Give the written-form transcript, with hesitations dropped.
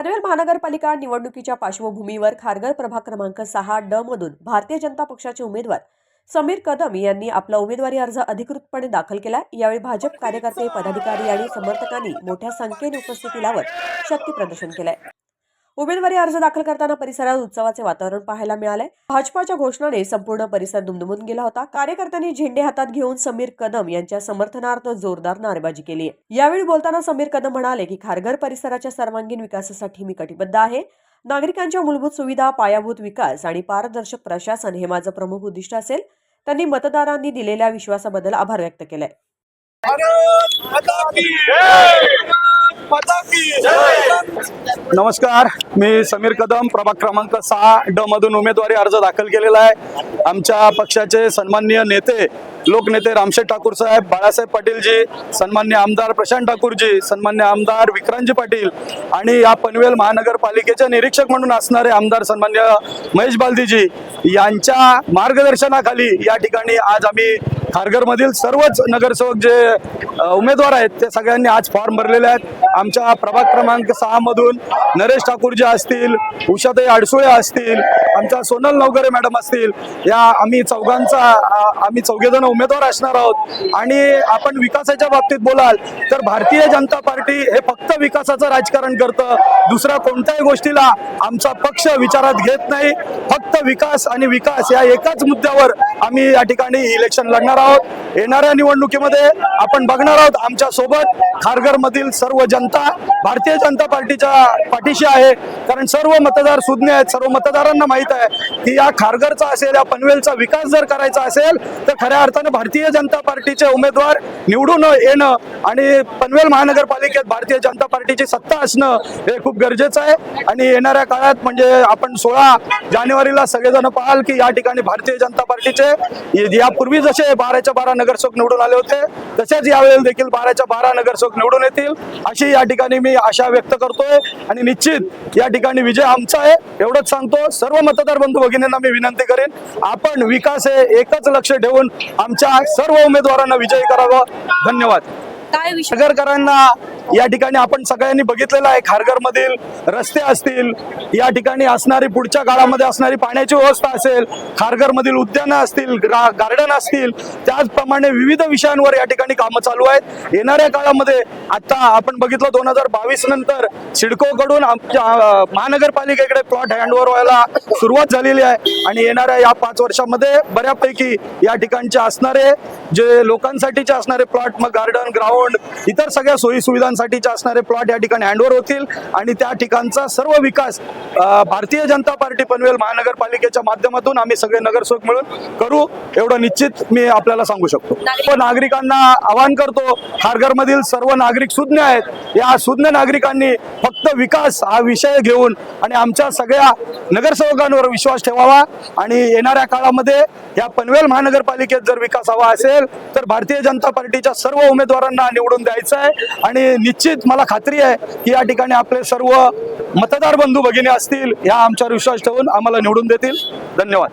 पनवेल महानगरपालिका निवडणुकीच्या पार्श्वभूमीवर खारघर प्रभाग क्रमांक 6 ड मधून भारतीय जनता पक्षाचे उमेदवार समीर कदम यांनी आपला उमेदवारी अर्ज अधिकृतपणे दाखल केला। यावेळी भाजप कार्यकर्ते, पदाधिकारी आणि समर्थकांनी मोठ्या संख्येने उपस्थिती लावत शक्ती प्रदर्शन केले। उमेदवारी अर्ज दाखल करताना परिसरात उत्सवाचे वातावरण पाहायला मिळाले। भाजपाच्या घोषणाने संपूर्ण परिसर दुमदुमून गेला होता। कार्यकर्त्यांनी झेंडे हातात घेऊन समीर कदम यांच्या समर्थनार्थ जोरदार नारेबाजी केली। यावेळी बोलताना समीर कदम म्हणाले की खारघर परिसराच्या सर्वांगीण विकासासाठी मी कटिबद्ध आहे। नागरिकांच्या मूलभूत सुविधा, पायाभूत विकास आणि पारदर्शक प्रशासन हे माझं प्रमुख उद्दिष्ट असेल। त्यांनी मतदारांनी दिलेल्या विश्वासाबद्दल आभार व्यक्त केले। नमस्कार, मी समीर कदम प्रभाग क्रमांक 6 ड मधून उमेदवारी अर्ज दाखल केलेला आहे। आमच्या पक्षाचे सन्माननीय नेते, लोकनेते रामशेठ ठाकूर साहेब, बाळासाहेब पाटीलजी, सन्मान्य आमदार प्रशांत ठाकूरजी, सन्मान्य आमदार विक्रांतजी पाटील आणि या पनवेल महानगरपालिकेचे निरीक्षक म्हणून असणारे आमदार सन्मान्य महेश बालदीजी यांच्या मार्गदर्शनाखाली या ठिकाणी आज आम्ही खारघरमधील सर्वच नगरसेवक जे उमेदवार आहेत ते सगळ्यांनी आज फॉर्म भरलेले आहेत। आमच्या प्रभाग क्रमांक 6 मधून नरेश ठाकूरजी असतील, उषाताई अडसुळे असतील, आमच्या सोनल नवगरे मॅडम असतील, या आम्ही चौघेजण उमेदवार असणार आहोत। आणि आपण विकासाच्या बाबतीत बोलाल तर भारतीय जनता पार्टी हे फक्त विकासाचं राजकारण करतं, दुसऱ्या कोणत्याही गोष्टीला आमचा पक्ष विचारात घेत नाही। फक्त विकास आणि विकास या एकाच मुद्द्यावर आम्ही या ठिकाणी इलेक्शन लढणार आहोत। येणाऱ्या निवडणुकीमध्ये आपण बघणार आहोत आमच्या सोबत खारघर मधील सर्व जनता भारतीय जनता पार्टीच्या पाठीशी आहे, कारण सर्व मतदार सुज्ञ आहेत। सर्व मतदारांना माहित आहे की या खारघरचा असेल, या पनवेलचा विकास जर करायचा असेल तर खऱ्या अर्थाने भारतीय जनता पार्टीचे उमेदवार निवडून येणं आणि पनवेल महानगरपालिकेत भारतीय जनता पार्टीची सत्ता असणं हे खूप गरजेचं आहे। आणि येणाऱ्या काळात म्हणजे आपण 16 जानेवारीला सगळेजण पाहाल की या ठिकाणी भारतीय जनता पार्टीचे यापूर्वी जसे 12च्या 12 नगरसेवक निवडून आले होते तसेच यावेळेला देखील 12च्या 12 नगरसेवक निवडून येतील अशी या ठिकाणी मी आशा व्यक्त करतोय। आणि निश्चित या ठिकाणी विजय आमचा आहे एवढंच सांगतो। सर्व मतदार बंधू भगिनींना मी विनंती करेन, आपण विकास हे एकच लक्ष ठेवून आमच्या सर्व उमेदवारांना विजयी करावं। धन्यवाद। खारघरकरांना या ठिकाणी आपण सगळ्यांनी बघितलेलं आहे, खारघर मधील रस्ते असतील, या ठिकाणी असणारी पुढच्या काळामध्ये असणारी पाण्याची व्यवस्था असेल, खारघर मधील उद्यानं असतील, गार्डन असतील, त्याचप्रमाणे विविध विषयांवर या ठिकाणी कामं चालू आहेत। येणाऱ्या काळामध्ये आता आपण बघितलं 2022 नंतर सिडको कडून आमच्या महानगरपालिकेकडे प्लॉट हँडओव्हर व्हायला सुरुवात झालेली आहे आणि येणाऱ्या या 5 वर्षामध्ये बऱ्यापैकी या ठिकाणचे असणारे जे लोकांसाठीचे असणारे प्लॉट, मग गार्डन, ग्राउंड, इतर सगळ्या सोयी सुविधांसाठीचे असणारे प्लॉट या ठिकाणी हँडओव्हर होतील आणि त्या ठिकाणचा सर्व विकास भारतीय जनता पार्टी पनवेल महानगरपालिकेच्या माध्यमातून आम्ही सगळे नगरसेवक मिळून करू एवढं निश्चित मी आपल्याला सांगू शकतो। नागरिकांना आवाहन करतो, खारघर मधील सर्व नागरिक सुज्ञ आहेत, या सुज्ञ नागरिकांनी फक्त विकास हा विषय घेऊन आणि आमच्या सगळ्या नगरसेवकांवर विश्वास ठेवावा आणि येणाऱ्या काळामध्ये या पनवेल महानगरपालिकेत जर विकास हवा असेल तर भारतीय जनता पार्टीच्या सर्व उमेदवारांना निवडून द्यायचं आहे। आणि निश्चित मला खात्री आहे की या ठिकाणी आपले सर्व मतदार बंधू भगिनी असतील, या आमच्यावर विश्वास ठेवून आम्हाला निवडून देतील। धन्यवाद।